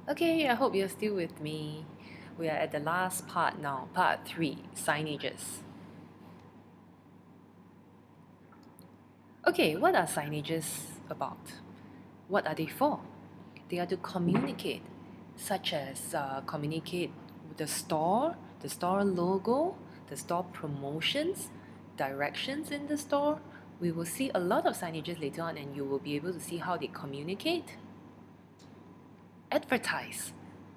Okay, I hope you're still with me. We are at the last part now, part 3, signages. Okay, what are signages about? What are they for? They are to communicate, such as communicate with the store logo, the store promotions, directions in the store. We will see a lot of signages later on, and you will be able to see how they communicate. Advertise.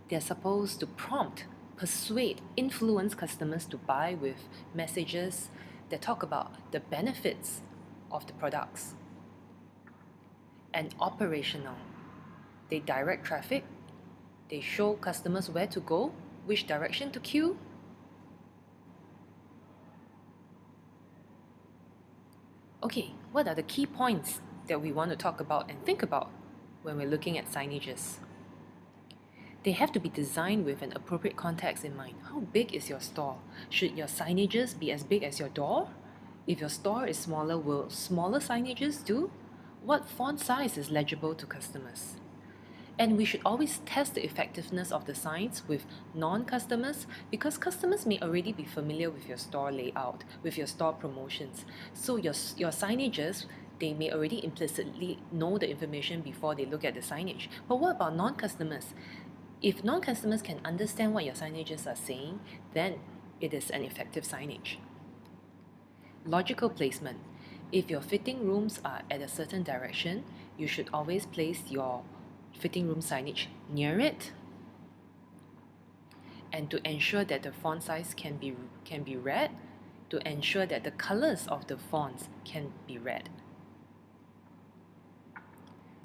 They're supposed to prompt, persuade, influence customers to buy with messages that talk about the benefits of the products. And operational. They direct traffic, they show customers where to go, which direction to queue. Okay, what are the key points that we want to talk about and think about when we're looking at signages? They have to be designed with an appropriate context in mind. How big is your store? Should your signages be as big as your door? If your store is smaller, will smaller signages do? What font size is legible to customers? And we should always test the effectiveness of the signs with non-customers because customers may already be familiar with your store layout, with your store promotions. So your signages, they may already implicitly know the information before they look at the signage. But what about non-customers? If non-customers can understand what your signages are saying, then it is an effective signage. Logical placement. If your fitting rooms are at a certain direction, you should always place your fitting room signage near it. And to ensure that the font size can be read, to ensure that the colors of the fonts can be read.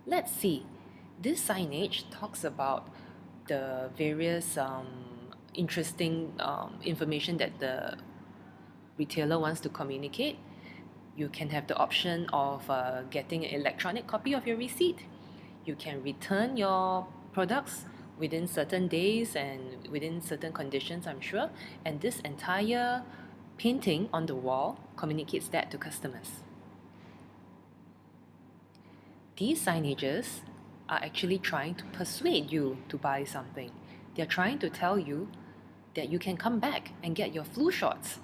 Let's see. This signage talks about the various interesting information that the retailer wants to communicate. You can have the option of getting an electronic copy of your receipt. You can return your products within certain days and within certain conditions, I'm sure. And this entire painting on the wall communicates that to customers. These signages are actually trying to persuade you to buy something. They're trying to tell you that you can come back and get your flu shots.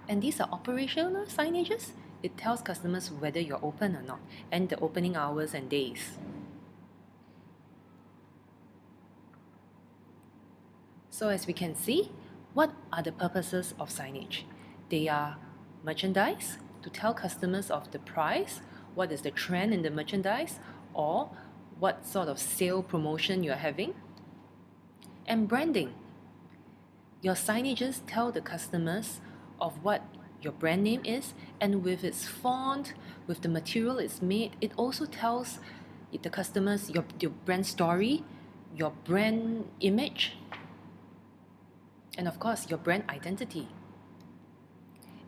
And these are operational signages. It tells customers whether you're open or not and the opening hours and days. So as we can see, what are the purposes of signage? They are merchandise, to tell customers of the price, what is the trend in the merchandise, or what sort of sale promotion you're having. And branding. Your signages tell the customers of what your brand name is, and with its font, with the material it's made, it also tells the customers your brand story, your brand image, and of course your brand identity.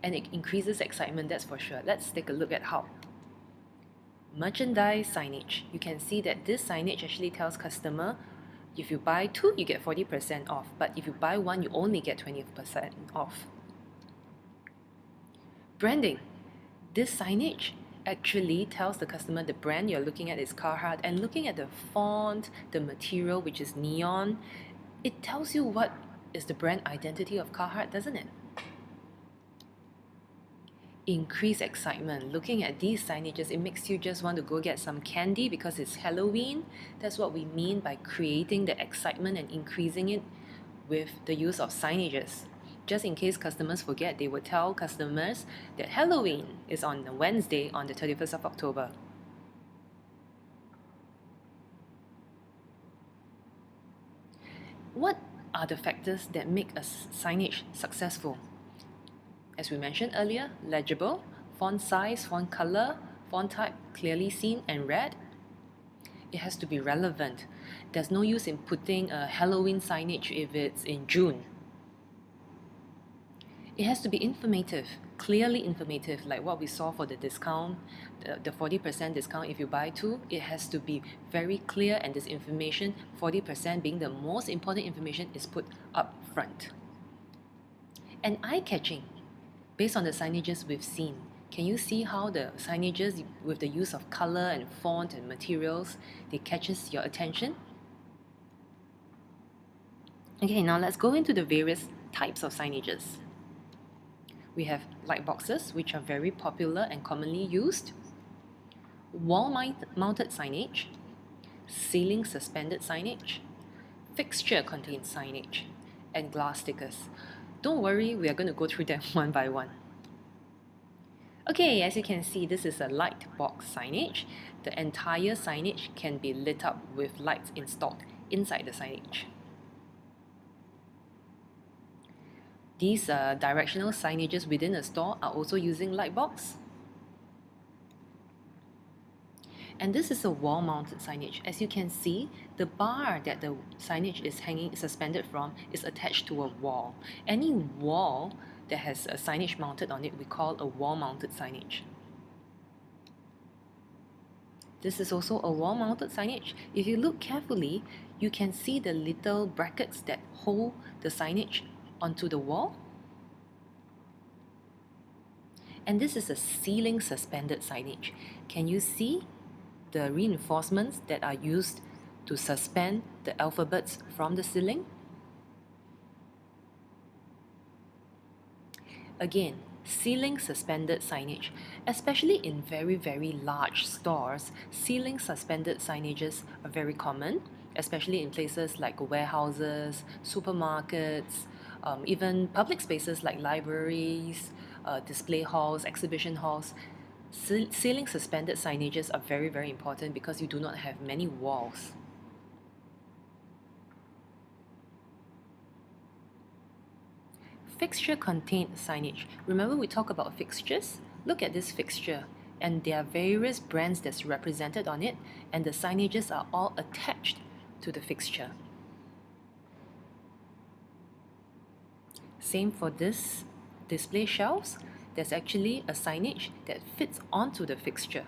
And it increases excitement, that's for sure. Let's take a look at how. Merchandise signage. You can see that this signage actually tells customer if you buy 2 you get 40% off, but if you buy 1 you only get 20% off. Branding. This signage actually tells the customer the brand you're looking at is Carhartt, and looking at the font, the material which is neon, it tells you what is the brand identity of Carhartt, doesn't it? Increase excitement. Looking at these signages, it makes you just want to go get some candy because it's Halloween. That's what we mean by creating the excitement and increasing it with the use of signages. Just in case customers forget, they would tell customers that Halloween is on a Wednesday on the 31st of October. What are the factors that make a signage successful? As we mentioned earlier, legible, font size, font color, font type clearly seen and read. It has to be relevant. There's no use in putting a Halloween signage if it's in June. It has to be informative, clearly informative, like what we saw for the discount, the 40% discount if you buy 2. It has to be very clear, and this information, 40% being the most important information, is put up front. And eye-catching, based on the signages we've seen. Can you see how the signages with the use of color and font and materials, they catches your attention? Okay, now let's go into the various types of signages. We have light boxes, which are very popular and commonly used, wall-mounted signage, ceiling suspended signage, fixture-contained signage, and glass stickers. Don't worry, we are going to go through them one by one. Okay, as you can see, this is a light box signage. The entire signage can be lit up with lights installed inside the signage. These directional signages within a store are also using light box. And this is a wall-mounted signage. As you can see, the bar that the signage is hanging suspended from is attached to a wall. Any wall that has a signage mounted on it we call a wall-mounted signage. This is also a wall-mounted signage. If you look carefully, you can see the little brackets that hold the signage onto the wall. And this is a ceiling suspended signage. Can you see the reinforcements that are used to suspend the alphabets from the ceiling? Again, ceiling suspended signage. Especially in very large stores, ceiling suspended signages are very common, especially in places like warehouses, supermarkets, even public spaces like libraries, display halls, exhibition halls. Ceiling suspended signages are very important because you do not have many walls. Fixture-contained signage. Remember we talked about fixtures? Look at this fixture, and there are various brands that's represented on it, and the signages are all attached to the fixture. Same for this display shelves. There's actually a signage that fits onto the fixture.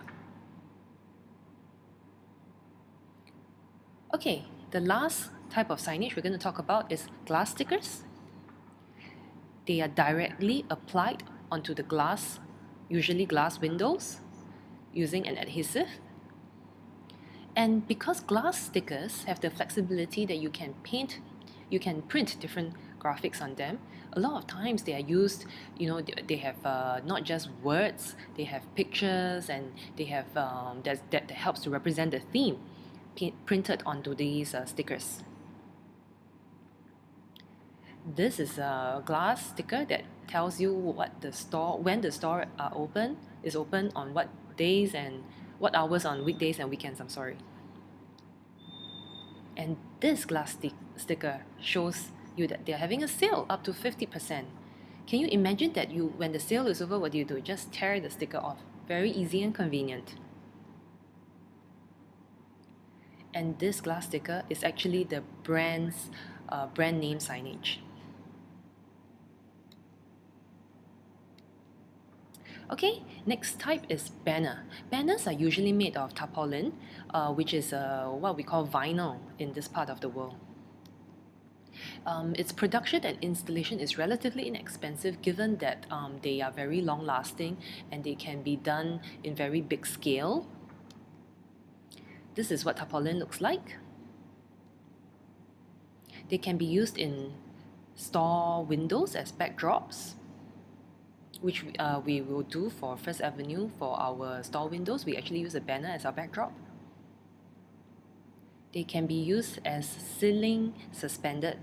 Okay, the last type of signage we're going to talk about is glass stickers. They are directly applied onto the glass, usually glass windows, using an adhesive. And because glass stickers have the flexibility that you can print different graphics on them, a lot of times they are used, they have not just words, they have pictures, and they have that helps to represent the theme printed onto these stickers. This is a glass sticker that tells you when the store is open on what days and what hours on weekdays and weekends, I'm sorry. And this glass sticker shows you that they're having a sale up to 50%. Can you imagine that when the sale is over, what do? Just tear the sticker off. Very easy and convenient. And this glass sticker is actually the brand's brand name signage. Okay, next type is banner. Banners are usually made of tarpaulin, which is what we call vinyl in this part of the world. Its production and installation is relatively inexpensive given that they are very long lasting and they can be done in very big scale. This is what tarpaulin looks like. They can be used in store windows as backdrops, which we will do for First Avenue. For our store windows, we actually use a banner as our backdrop. They can be used as ceiling suspended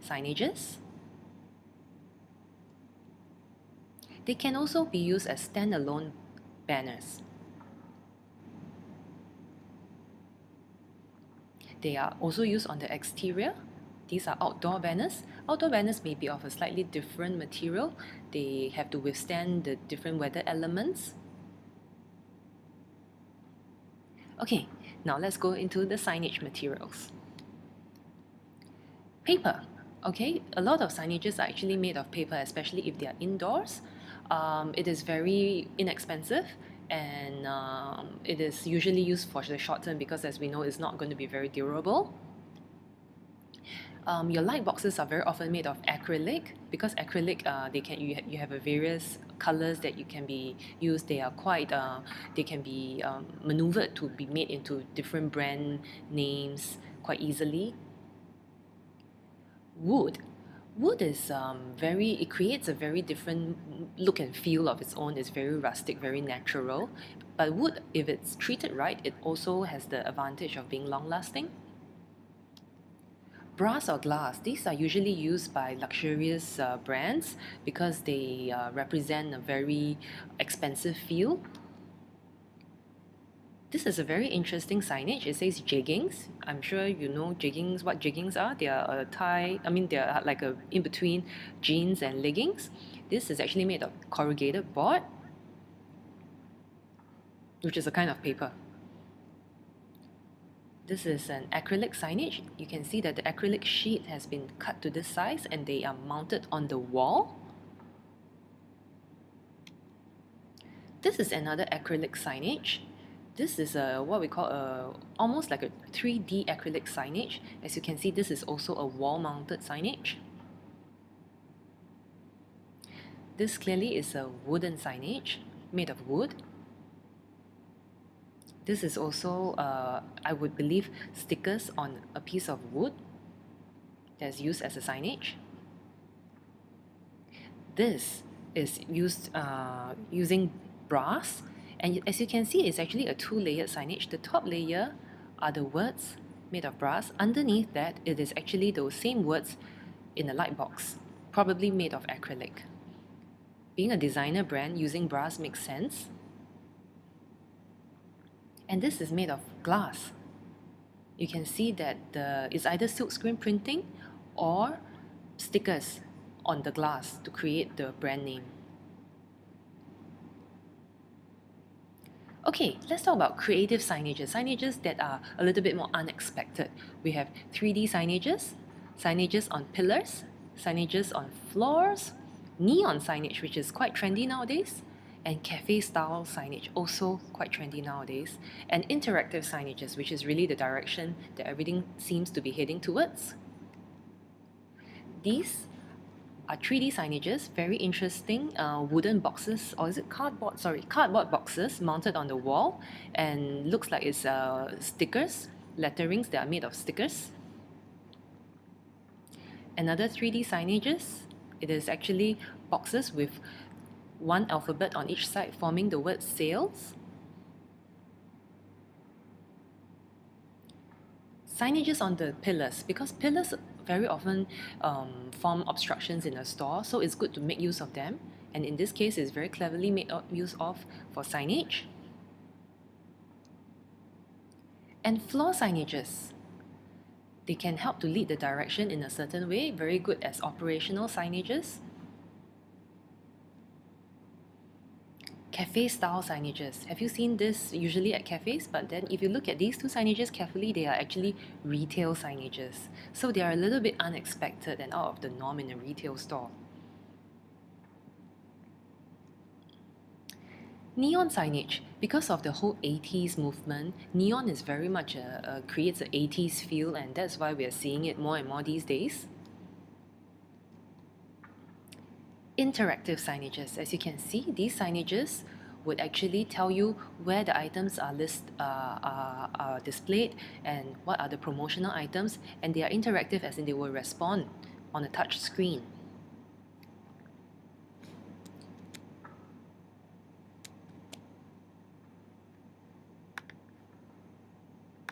signages. They can also be used as standalone banners. They are also used on the exterior. These are outdoor banners. Outdoor banners may be of a slightly different material. They have to withstand the different weather elements. Okay, now let's go into the signage materials. Paper. Okay, a lot of signages are actually made of paper, especially if they are indoors. It is very inexpensive and it is usually used for the short term because, as we know, it's not going to be very durable. Your light boxes are very often made of acrylic because acrylic you have a various colors that you can be used. They are quite they can be maneuvered to be made into different brand names quite easily. Wood. Wood is it creates a very different look and feel of its own. It's very rustic, very natural. But wood, if it's treated right, it also has the advantage of being long lasting. Brass or glass, these are usually used by luxurious brands because they represent a very expensive feel. This is a very interesting signage. It says jeggings. I'm sure you know jeggings, what jeggings are. They are a tie, they are like a in between jeans and leggings. This is actually made of corrugated board, which is a kind of paper. This is an acrylic signage. You can see that the acrylic sheet has been cut to this size and they are mounted on the wall. This is another acrylic signage. This is what we call almost like a 3D acrylic signage. As you can see, this is also a wall-mounted signage. This clearly is a wooden signage made of wood. This is also, I would believe, stickers on a piece of wood that's used as a signage. This is used using brass, and as you can see, it's actually a two-layered signage. The top layer are the words made of brass. Underneath that, it is actually those same words in a light box, probably made of acrylic. Being a designer brand, using brass makes sense. And this is made of glass. You can see that it's either silkscreen printing or stickers on the glass to create the brand name. Okay, let's talk about creative signages, signages that are a little bit more unexpected. We have 3D signages, signages on pillars, signages on floors, neon signage, which is quite trendy nowadays, and cafe-style signage, also quite trendy nowadays, and interactive signages, which is really the direction that everything seems to be heading towards. These are 3D signages, very interesting wooden boxes, or is it cardboard? Sorry, cardboard boxes mounted on the wall, and looks like it's stickers, letterings that are made of stickers. Another 3D signages, it is actually boxes with one alphabet on each side forming the word sales. Signages on the pillars, because pillars very often form obstructions in a store, so it's good to make use of them, and in this case it's very cleverly made use of for signage. And floor signages, they can help to lead the direction in a certain way, very good as operational signages. Cafe style signages. Have you seen this usually at cafes? But then if you look at these two signages carefully, they are actually retail signages. So they are a little bit unexpected and out of the norm in a retail store. Neon signage. Because of the whole 80s movement, neon is very much creates an 80s feel, and that's why we are seeing it more and more these days. Interactive signages. As you can see, these signages would actually tell you where the items are displayed and what are the promotional items, and they are interactive as in they will respond on a touch screen.